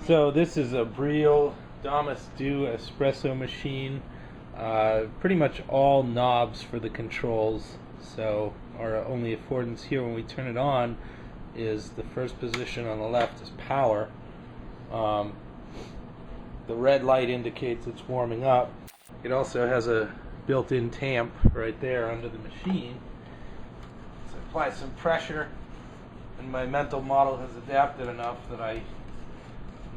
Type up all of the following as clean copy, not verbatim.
So this is a Brio Damas Do espresso machine. Pretty much all knobs for the controls. So our only affordance here when we turn it on is the first position on the left is power. The red light indicates it's warming up. It also has a built-in tamp right there under the machine. So apply some pressure, and my mental model has adapted enough that I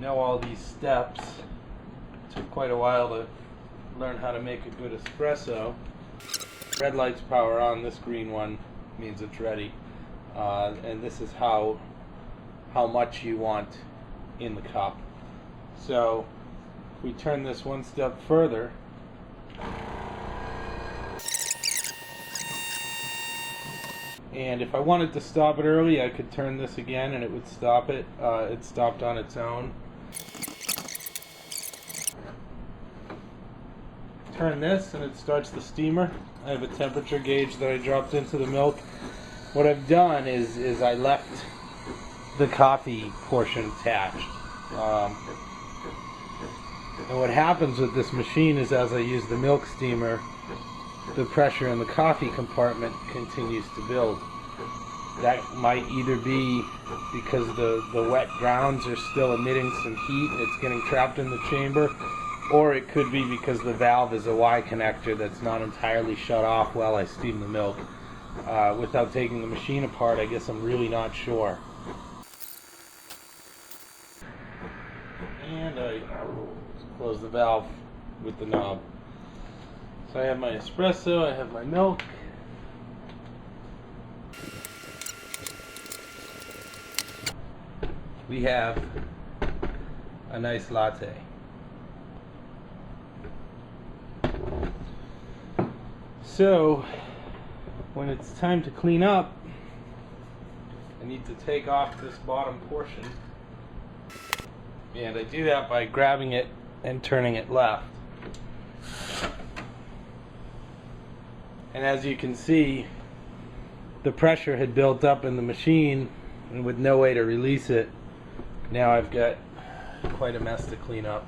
know all these steps. It took quite a while to learn how to make a good espresso. Red light's power on, this green one means it's ready. And this is how much you want in the cup. So if we turn this one step further, and if I wanted to stop it early, I could turn this again and it would stop it. It stopped on its own. Turn this and it starts the steamer. I have a temperature gauge that I dropped into the milk. What I've done is I left the coffee portion attached. And what happens with this machine is as I use the milk steamer, the pressure in the coffee compartment continues to build. That might either be because the wet grounds are still emitting some heat and it's getting trapped in the chamber, or it could be because the valve is a Y connector that's not entirely shut off while I steam the milk. Without taking the machine apart, I guess I'm really not sure. And I close the valve with the knob. So I have my espresso, I have my milk. We have a nice latte. So when it's time to clean up, I need to take off this bottom portion. And I do that by grabbing it and turning it left. And as you can see, the pressure had built up in the machine, and with no way to release it, now I've got quite a mess to clean up.